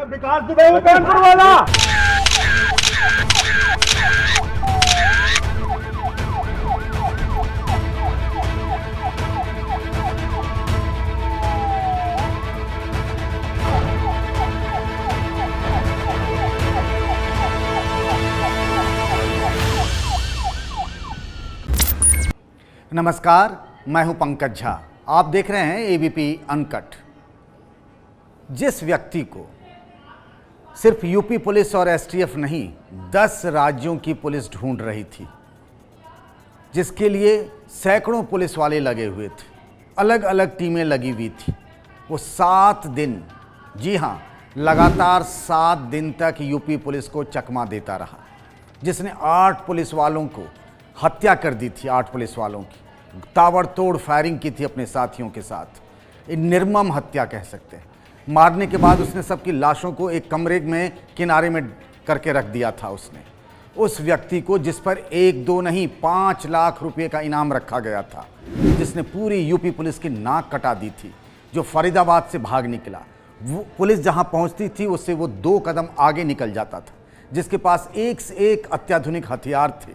मैं विकास दुबे हूं, कानपुर वाला। नमस्कार, मैं हूं पंकज झा। आप देख रहे हैं एबीपी अनकट। जिस व्यक्ति को सिर्फ यूपी पुलिस और एसटीएफ नहीं 10 राज्यों की पुलिस ढूंढ रही थी, जिसके लिए सैकड़ों पुलिस वाले लगे हुए थे, अलग अलग टीमें लगी हुई थी, वो 7 दिन, जी हां, लगातार 7 दिन तक यूपी पुलिस को चकमा देता रहा, जिसने 8 पुलिस वालों को हत्या कर दी थी। 8 पुलिस वालों की ताबड़तोड़ फायरिंग की थी अपने साथियों के साथ। निर्मम हत्या कह सकते हैं। मारने के बाद उसने सबकी लाशों को एक कमरे में किनारे में करके रख दिया था। उसने उस व्यक्ति को, जिस पर 1-2 नहीं 5 लाख रुपए का इनाम रखा गया था, जिसने पूरी यूपी पुलिस की नाक कटा दी थी, जो फरीदाबाद से भाग निकला, वो पुलिस जहां पहुंचती थी उससे वो 2 कदम आगे निकल जाता था, जिसके पास एक से एक अत्याधुनिक हथियार थे,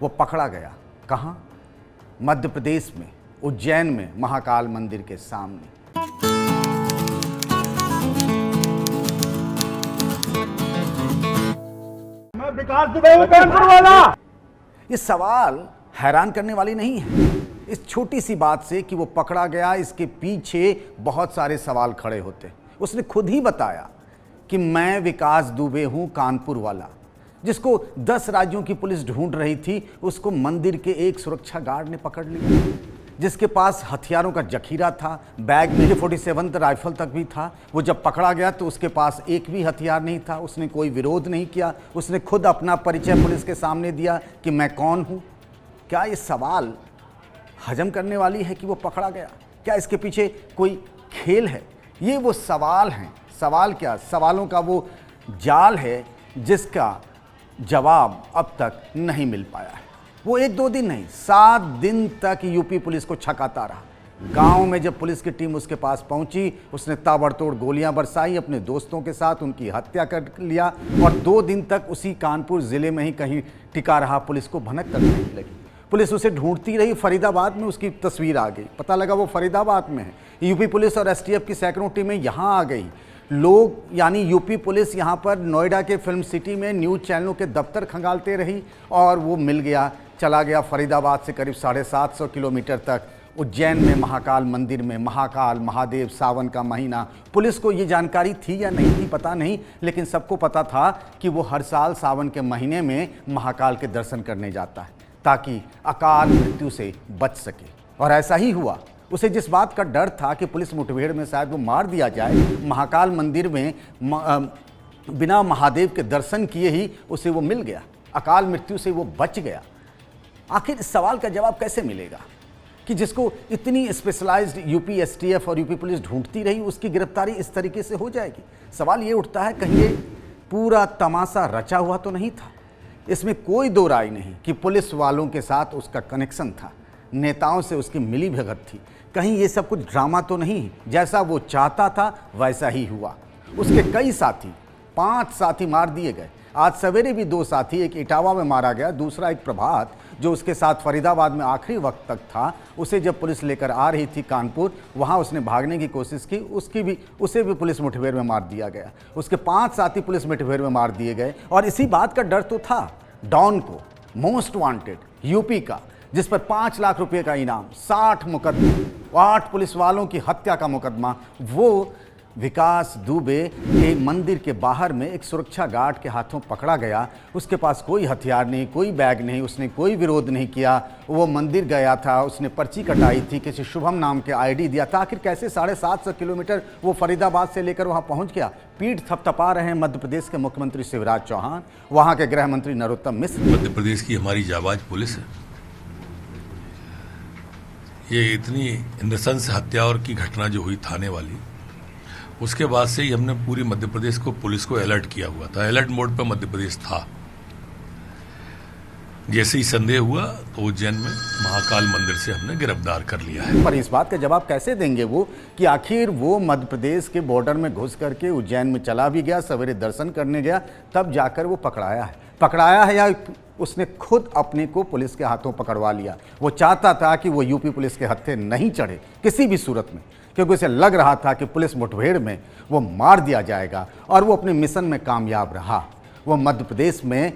वो पकड़ा गया। कहां? मध्य प्रदेश में, उज्जैन में, महाकाल मंदिर के सामने। मैं विकास दुबे हूं, कानपुर वाला। ये सवाल हैरान करने वाली नहीं है। इस छोटी सी बात से कि वो पकड़ा गया, इसके पीछे बहुत सारे सवाल खड़े होते। उसने खुद ही बताया कि मैं विकास दुबे हूं, कानपुर वाला। जिसको 10 राज्यों की पुलिस ढूंढ रही थी, उसको मंदिर के एक सुरक्षा गार्ड ने पकड़ लिया, जिसके पास हथियारों का जखीरा था, बैग में AK-47 राइफल तक भी था। वो जब पकड़ा गया तो उसके पास एक भी हथियार नहीं था। उसने कोई विरोध नहीं किया। उसने खुद अपना परिचय पुलिस के सामने दिया कि मैं कौन हूँ। क्या ये सवाल हजम करने वाली है कि वो पकड़ा गया? क्या इसके पीछे कोई खेल है? ये वो सवाल हैं। सवाल क्या? सवालों का वो जाल है जिसका जवाब अब तक नहीं मिल पाया है। वो 1-2 दिन नहीं, 7 दिन तक यूपी पुलिस को छकाता रहा। गांव में जब पुलिस की टीम उसके पास पहुंची, उसने ताबड़तोड़ गोलियां बरसाई, अपने दोस्तों के साथ उनकी हत्या कर लिया, और 2 दिन तक उसी कानपुर जिले में ही कहीं टिका रहा। पुलिस को भनक तक नहीं लगी। पुलिस उसे ढूंढती रही। फरीदाबाद में उसकी तस्वीर आ गई, पता लगा वो फरीदाबाद में है। यूपी पुलिस और एसटीएफ की सैकड़ों टीमें यहां आ गई। लोग, यानी यूपी पुलिस यहाँ पर नोएडा के फिल्म सिटी में न्यूज़ चैनलों के दफ्तर खंगालते रही, और वो मिल गया, चला गया फरीदाबाद से करीब 750 किलोमीटर तक, उज्जैन में महाकाल मंदिर में। महाकाल महादेव, सावन का महीना। पुलिस को ये जानकारी थी या नहीं थी पता नहीं, लेकिन सबको पता था कि वो हर साल सावन के महीने में महाकाल के दर्शन करने जाता है, ताकि अकाल मृत्यु से बच सके। और ऐसा ही हुआ। उसे जिस बात का डर था कि पुलिस मुठभेड़ में शायद वो मार दिया जाए, महाकाल मंदिर में बिना महादेव के दर्शन किए ही उसे वो मिल गया। अकाल मृत्यु से वो बच गया। आखिर इस सवाल का जवाब कैसे मिलेगा कि जिसको इतनी स्पेशलाइज्ड यूपी एसटीएफ और यूपी पुलिस ढूंढती रही, उसकी गिरफ्तारी इस तरीके से हो जाएगी? सवाल ये उठता है, कहीं ये पूरा तमाशा रचा हुआ तो नहीं था? इसमें कोई 2 राय नहीं कि पुलिस वालों के साथ उसका कनेक्शन था, नेताओं से उसकी मिली भगत थी। कहीं ये सब कुछ ड्रामा तो नहीं? जैसा वो चाहता था वैसा ही हुआ। उसके कई साथी, 5 साथी मार दिए गए। आज सवेरे भी 2 साथी, एक इटावा में मारा गया, दूसरा एक प्रभात जो उसके साथ फरीदाबाद में आखिरी वक्त तक था। उसे जब पुलिस लेकर आ रही थी कानपुर, वहाँ उसने भागने की कोशिश की, उसे भी पुलिस मुठभेड़ में मार दिया गया। उसके 5 साथी पुलिस मुठभेड़ में मार दिए गए। और इसी बात का डर तो था डॉन को, मोस्ट वांटेड यूपी का, जिस पर 5 लाख रुपए का इनाम, 60 मुकदमे, 8 पुलिस वालों की हत्या का मुकदमा। वो विकास दुबे के मंदिर के बाहर में एक सुरक्षा गार्ड के हाथों पकड़ा गया। उसके पास कोई हथियार नहीं, कोई बैग नहीं, उसने कोई विरोध नहीं किया। वो मंदिर गया था, उसने पर्ची कटाई थी, किसी शुभम नाम के आईडी दिया था। आखिर कैसे 750 किलोमीटर वो फरीदाबाद से लेकर वहाँ पहुँच गया? पीठ थपथपा रहे हैं मध्य प्रदेश के मुख्यमंत्री शिवराज चौहान, वहाँ के गृह मंत्री नरोत्तम मिश्र। मध्य प्रदेश की हमारी जाबाज पुलिस है। ये इतनी नृशंस हत्या और की घटना जो हुई थाने वाली, उसके बाद से ही हमने पूरी मध्य प्रदेश को, पुलिस को अलर्ट किया हुआ था। अलर्ट मोड पर मध्य प्रदेश था। जैसे ही संदेह हुआ तो उज्जैन में महाकाल मंदिर से हमने गिरफ्तार कर लिया है। पर इस बात का जवाब कैसे देंगे वो कि आखिर वो मध्य प्रदेश के बॉर्डर में घुस करके उज्जैन में चला भी गया, सवेरे दर्शन करने गया, तब जाकर वो पकड़ाया है या उसने खुद अपने को पुलिस के हाथों पकड़वा लिया। वो चाहता था कि वो यूपी पुलिस के हत्थे नहीं चढ़े किसी भी सूरत में, क्योंकि उसे लग रहा था कि पुलिस मुठभेड़ में वो मार दिया जाएगा, और वो अपने मिशन में कामयाब रहा। वो मध्य प्रदेश में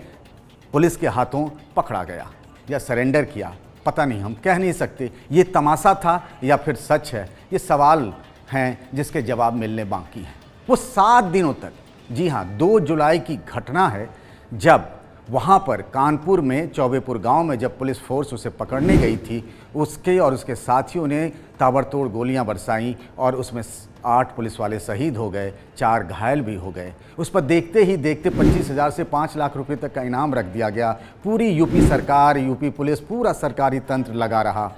पुलिस के हाथों पकड़ा गया या सरेंडर किया, पता नहीं, हम कह नहीं सकते ये तमाशा था या फिर सच है। ये सवाल हैं जिसके जवाब मिलने बाकी हैं। वो 7 दिनों तक, जी हाँ, 2 जुलाई की घटना है जब वहाँ पर कानपुर में चौबेपुर गांव में जब पुलिस फोर्स उसे पकड़ने गई थी, उसके और उसके साथियों ने ताबड़तोड़ गोलियां बरसाईं और उसमें 8 पुलिस वाले शहीद हो गए, 4 घायल भी हो गए। उस पर देखते ही देखते 25,000 से 5 लाख रुपए तक का इनाम रख दिया गया। पूरी यूपी सरकार, यूपी पुलिस, पूरा सरकारी तंत्र लगा रहा।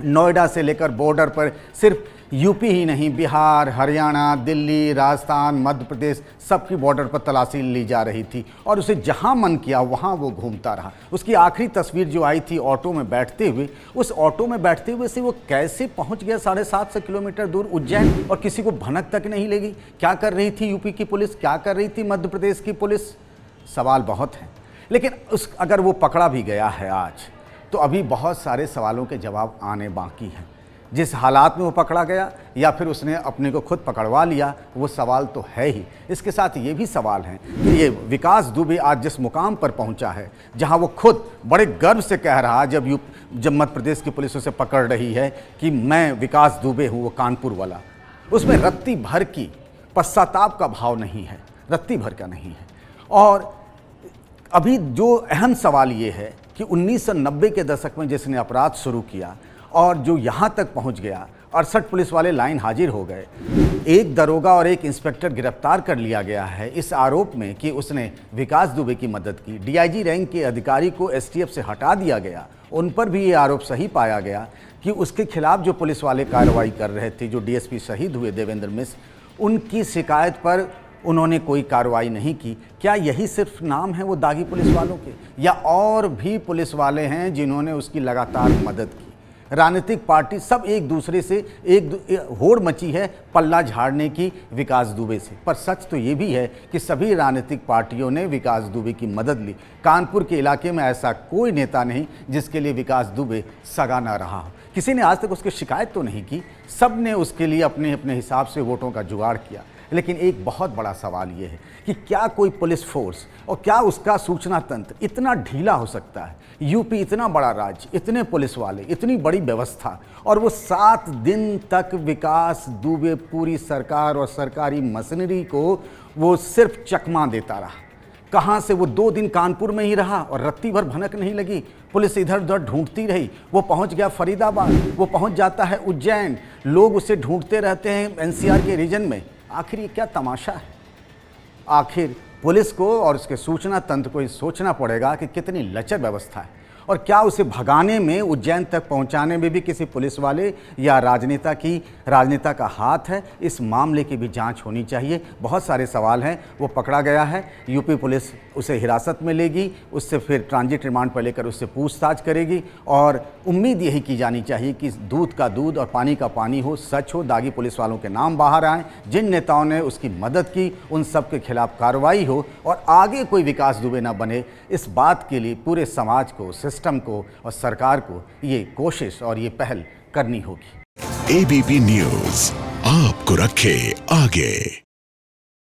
नोएडा से लेकर बॉर्डर पर सिर्फ यूपी ही नहीं, बिहार, हरियाणा, दिल्ली, राजस्थान, मध्य प्रदेश, सबकी बॉर्डर पर तलाशी ली जा रही थी, और उसे जहां मन किया वहां वो घूमता रहा। उसकी आखिरी तस्वीर जो आई थी ऑटो में बैठते हुए, उस ऑटो में बैठते हुए से वो कैसे पहुंच गया 750 किलोमीटर दूर उज्जैन, और किसी को भनक तक नहीं लगी। क्या कर रही थी यूपी की पुलिस, क्या कर रही थी मध्य प्रदेश की पुलिस? सवाल बहुत हैं। लेकिन अगर वो पकड़ा भी गया है आज, तो अभी बहुत सारे सवालों के जवाब आने बाकी हैं। जिस हालात में वो पकड़ा गया या फिर उसने अपने को खुद पकड़वा लिया, वो सवाल तो है ही। इसके साथ ये भी सवाल हैं कि ये विकास दुबे आज जिस मुकाम पर पहुंचा है, जहां वो खुद बड़े गर्व से कह रहा, जब मध्य प्रदेश की पुलिस उसे पकड़ रही है कि मैं विकास दुबे हूँ, वो कानपुर वाला, उसमें रत्ती भर की पश्चाताप का भाव नहीं है, रत्ती भर का नहीं है। और अभी जो अहम सवाल ये है कि 1990 के दशक में जिसने अपराध शुरू किया और जो यहाँ तक पहुँच गया, 68 पुलिस वाले लाइन हाजिर हो गए, एक दरोगा और एक इंस्पेक्टर गिरफ्तार कर लिया गया है इस आरोप में कि उसने विकास दुबे की मदद की। डीआईजी रैंक के अधिकारी को एसटीएफ से हटा दिया गया, उन पर भी ये आरोप सही पाया गया कि उसके खिलाफ जो पुलिस वाले कार्रवाई कर रहे थे, जो डीएसपी शहीद हुए देवेंद्र मिश्र, उनकी शिकायत पर उन्होंने कोई कार्रवाई नहीं की। क्या यही सिर्फ नाम है वो दागी पुलिस वालों के, या और भी पुलिस वाले हैं जिन्होंने उसकी लगातार मदद की? राजनीतिक पार्टी सब एक दूसरे से एक होड़ मची है पल्ला झाड़ने की विकास दुबे से। पर सच तो ये भी है कि सभी राजनीतिक पार्टियों ने विकास दुबे की मदद ली। कानपुर के इलाके में ऐसा कोई नेता नहीं जिसके लिए विकास दुबे सगा ना रहा हो। किसी ने आज तक उसकी शिकायत तो नहीं की, सब ने उसके लिए अपने अपने हिसाब से वोटों का जुगाड़ किया। लेकिन एक बहुत बड़ा सवाल ये है कि क्या कोई पुलिस फोर्स और क्या उसका सूचना तंत्र इतना ढीला हो सकता है? यूपी इतना बड़ा राज्य, इतने पुलिस वाले, इतनी बड़ी व्यवस्था, और वो 7 दिन तक विकास दुबे पूरी सरकार और सरकारी मशीनरी को वो सिर्फ चकमा देता रहा। कहाँ से वो 2 दिन कानपुर में ही रहा और रत्ती भर भनक नहीं लगी। पुलिस इधर उधर ढूंढती रही। वो पहुंच गया फरीदाबाद, वो पहुंच जाता है उज्जैन, लोग उसे ढूंढते रहते हैं एनसीआर के रीजन में। आखिर ये क्या तमाशा है? आखिर पुलिस को और उसके सूचना तंत्र को ये सोचना पड़ेगा कि कितनी लचर व्यवस्था है, और क्या उसे भगाने में, उज्जैन तक पहुंचाने में भी किसी पुलिस वाले या राजनेता का हाथ है? इस मामले की भी जांच होनी चाहिए। बहुत सारे सवाल हैं। वो पकड़ा गया है, यूपी पुलिस उसे हिरासत में लेगी, उससे फिर ट्रांजिट रिमांड पर लेकर उससे पूछताछ करेगी, और उम्मीद यही की जानी चाहिए कि दूध का दूध और पानी का पानी हो, सच हो, दागी पुलिस वालों के नाम बाहर आएँ, जिन नेताओं ने उसकी मदद की उन सब के खिलाफ कार्रवाई हो, और आगे कोई विकास दुबे ना बने। इस बात के लिए पूरे समाज को, सिस्टम को और सरकार को ये कोशिश और ये पहल करनी होगी। एबीपी न्यूज़ आपको रखे आगे।